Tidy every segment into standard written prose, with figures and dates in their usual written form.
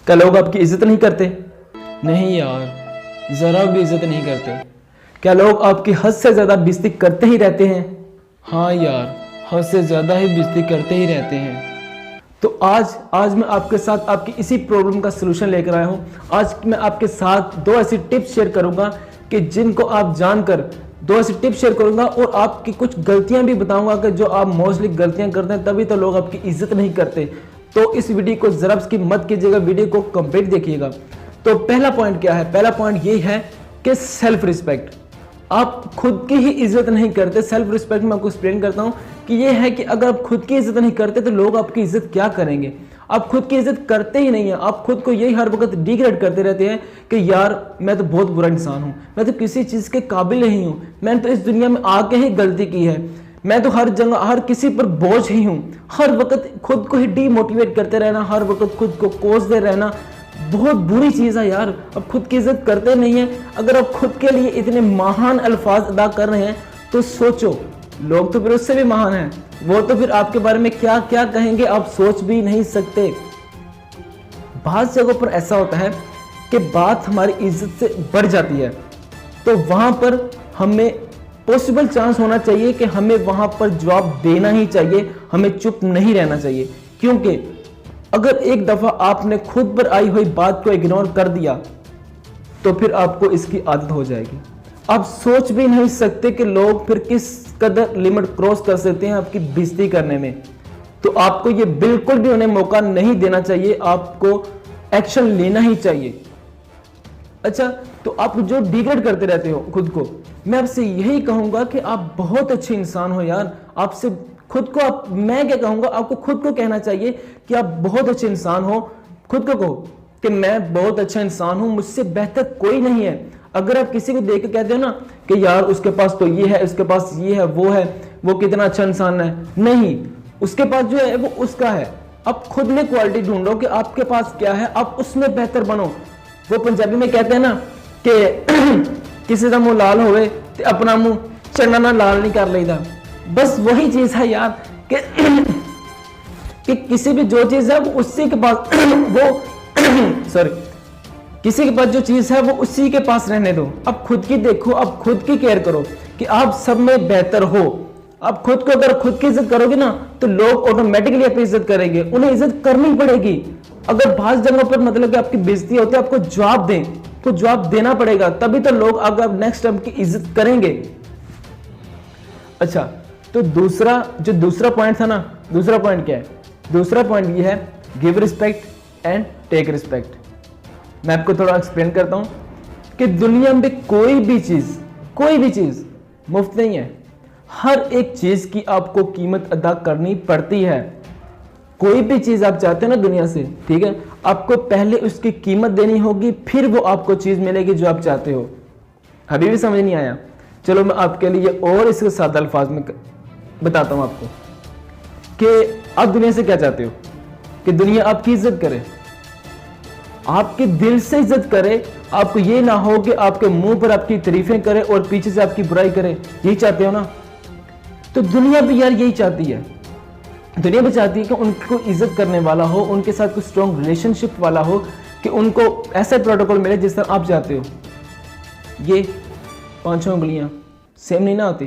क्या लोग आपकी इज्जत नहीं करते? नहीं यार, ज़रा भी इज्जत नहीं करते। क्या लोग आपकी हद से ज़्यादा बेइज्जती करते ही रहते हैं? हाँ यार, हद से ज़्यादा ही बेइज्जती करते ही रहते हैं। तो आज मैं आपके साथ आपकी इसी प्रॉब्लम का सलूशन लेकर आया हूँ। आज मैं आपके साथ दो ऐसी टिप्स शेयर करूंगा कि जिनको आप जानकर दो ऐसी टिप्स शेयर करूंगा और आपकी कुछ गलतियां भी बताऊंगा कि जो आप मोस्टली गलतियां करते हैं तभी तो लोग आपकी इज्जत नहीं करते। तो इस वीडियो को जरा स्किप मत कीजिएगा, वीडियो को कंप्लीट देखिएगा। तो पहला पॉइंट क्या है? पहला पॉइंट ये है कि सेल्फ रिस्पेक्ट। आप खुद की ही इज्जत नहीं करते। सेल्फ रिस्पेक्ट मैं आपको एक्सप्लेन करता हूं कि ये है कि अगर आप खुद की इज्जत नहीं करते तो लोग आपकी इज्जत क्या करेंगे। आप खुद की इज्जत करते ही नहीं है, आप खुद को यही हर वक्त डिग्रेड करते रहते हैं कि यार मैं तो बहुत बुरा इंसान हूं, मैं तो किसी चीज के काबिल नहीं हूं, मैंने तो इस दुनिया में आके ही गलती की है, मैं तो हर जगह हर किसी पर बोझ ही हूं। हर वक्त खुद को ही डीमोटिवेट करते रहना, हर वक्त खुद को कोसते रहना बहुत बुरी चीज है यार। अब खुद की इज्जत करते नहीं है। अगर आप खुद के लिए इतने महान अल्फाज अदा कर रहे हैं तो सोचो, लोग तो फिर उससे भी महान हैं, वो तो फिर आपके बारे में क्या क्या कहेंगे आप सोच भी नहीं सकते। बहुत जगहों पर ऐसा होता है कि बात हमारी इज्जत से बढ़ जाती है, तो वहां पर हमें पॉसिबल चांस होना चाहिए कि हमें वहां पर जवाब देना ही चाहिए, हमें चुप नहीं रहना चाहिए। क्योंकि अगर एक दफा आपने खुद पर आई हुई बात को इग्नोर कर दिया तो फिर आपको इसकी आदत हो जाएगी। आप सोच भी नहीं सकते कि लोग फिर किस कदर लिमिट क्रॉस कर सकते हैं आपकी बेइज्जती करने में। तो आपको ये बिल्कुल भी उन्हें मौका नहीं देना चाहिए, आपको एक्शन लेना ही चाहिए। अच्छा, तो आप जो डिग्रेड करते रहते हो खुद को, मैं आपसे यही कहूंगा कि आप बहुत अच्छे इंसान हो यार। आपसे खुद को आप, मैं क्या कहूंगा, आपको खुद को कहना चाहिए कि आप बहुत अच्छे इंसान हो। खुद को कहो कि मैं बहुत अच्छा इंसान हूं, मुझसे बेहतर कोई नहीं है। अगर आप किसी को देख के कहते हो ना कि यार उसके पास तो ये है, उसके पास ये है, वो कितना अच्छा इंसान है, नहीं, उसके पास जो है वो उसका है। आप खुद में क्वालिटी ढूंढो कि आपके पास क्या है, आप उसमें बेहतर बनो। वो पंजाबी में कहते हैं ना कि किसी का मुंह लाल होवे तो अपना मुंह चन्ना ना लाल नहीं कर लेदा। बस वही चीज है यार कि किसी भी जो चीज है वो उसी के पास किसी के पास जो चीज है वो उसी के पास रहने दो। अब खुद की देखो, अब खुद की केयर करो कि आप सब में बेहतर हो। आप खुद को अगर खुद की इज्जत करोगे ना तो लोग ऑटोमेटिकली आपकी इज्जत करेंगे, उन्हें इज्जत करनी पड़ेगी। अगर बहुत जगहों पर मतलब कि आपकी बेइज्जती होती है, आपको जवाब दें तो जवाब देना पड़ेगा, तभी तो लोग अगर नेक्स्ट टाइम की इज्जत करेंगे। अच्छा, तो दूसरा पॉइंट था ना, दूसरा पॉइंट क्या है? दूसरा पॉइंट ये है give respect and take respect. मैं आपको थोड़ा एक्सप्लेन करता हूं कि दुनिया में कोई भी चीज मुफ्त नहीं है। हर एक चीज की आपको कीमत अदा करनी पड़ती है। कोई भी चीज आप चाहते हो ना दुनिया से, ठीक है, आपको पहले उसकी कीमत देनी होगी, फिर वो आपको चीज मिलेगी जो आप चाहते हो। अभी भी समझ नहीं आया? चलो मैं आपके लिए और इसके सादा अल्फाज में बताता हूं आपको कि आप दुनिया से क्या चाहते हो? कि दुनिया आपकी इज्जत करे, आपके दिल से इज्जत करे, आपको ये ना हो कि आपके मुंह पर आपकी तारीफें करे और पीछे से आपकी बुराई करे। यही चाहते हो ना? तो दुनिया भी यार यही चाहती है। दुनिया भी चाहती है कि उनको इज्जत करने वाला हो, उनके साथ कोई स्ट्रॉन्ग रिलेशनशिप वाला हो, कि उनको ऐसा प्रोटोकॉल मिले जिस तरह आप चाहते हो। ये 5 उंगलियां सेम नहीं ना होती,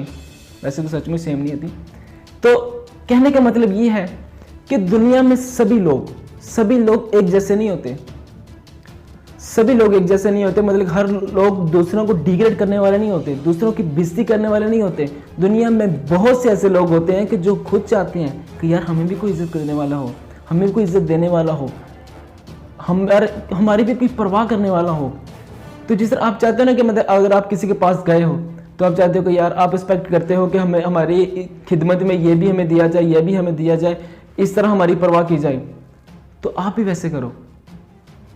वैसे तो सच में सेम नहीं होती। तो कहने का मतलब ये है कि दुनिया में सभी लोग एक जैसे नहीं होते। सभी लोग एक जैसे नहीं होते, मतलब हर लोग दूसरों को डिग्रेड करने वाले नहीं होते, दूसरों की बेइज्जती करने वाले नहीं होते। दुनिया में बहुत से ऐसे लोग होते हैं कि जो खुद चाहते हैं कि यार हमें भी कोई इज्जत करने वाला हो, हमें भी कोई इज्जत देने वाला हो, हमारी भी कोई परवाह करने वाला हो। तो जिस तरह आप चाहते हो ना कि मतलब अगर आप किसी के पास गए हो तो आप चाहते हो कि यार आप एक्सपेक्ट करते हो कि हमें हमारी खिदमत में ये भी हमें दिया जाए, ये भी हमें दिया जाए, इस तरह हमारी परवाह की जाए। तो आप भी वैसे करो।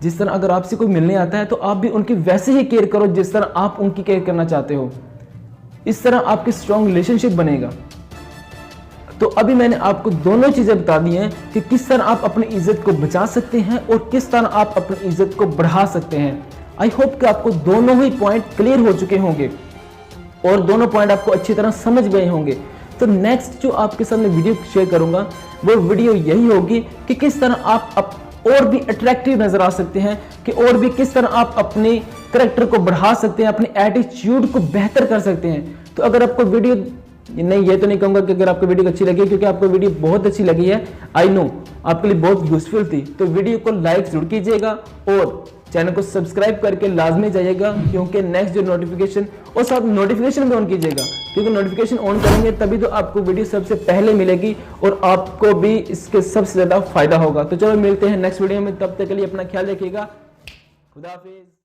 जिस तरह अगर आपसे कोई मिलने आता है तो आप भी उनकी वैसे ही केयर करो जिस तरह आप उनकी केयर करना चाहते हो। इस तरह आपकी स्ट्रॉन्ग रिलेशनशिप बनेगा। तो अभी मैंने आपको दोनों चीजें बता दी हैं कि किस तरह आप अपनी इज्जत को बचा सकते हैं और किस तरह आप अपनी इज्जत को बढ़ा सकते हैं। आई होप कि आपको दोनों ही पॉइंट क्लियर हो चुके होंगे और दोनों पॉइंट आपको अच्छी तरह समझ गए होंगे। तो नेक्स्ट जो आपके साथ मैं वीडियो शेयर करूंगा वो वीडियो यही होगी कि किस तरह आप और भी अट्रैक्टिव नजर आ सकते हैं, कि और भी किस तरह आप अपने करेक्टर को बढ़ा सकते हैं, अपने एटीट्यूड को बेहतर कर सकते हैं। तो अगर आपको वीडियो नहीं, ये तो नहीं कहूंगा कि अगर आपको वीडियो अच्छी लगी, क्योंकि आपको वीडियो बहुत अच्छी लगी है, आई नो आपके लिए बहुत यूजफुल थी, तो वीडियो को लाइक जरूर कीजिएगा और चैनल को सब्सक्राइब करके लाजमी जाइएगा, क्योंकि नेक्स्ट जो नोटिफिकेशन, और साथ नोटिफिकेशन भी ऑन कीजिएगा, क्योंकि नोटिफिकेशन ऑन करेंगे तभी तो आपको वीडियो सबसे पहले मिलेगी और आपको भी इसके सबसे ज्यादा फायदा होगा। तो चलो मिलते हैं नेक्स्ट वीडियो में, तब तक के लिए अपना ख्याल रखिएगा। खुदा हाफिज।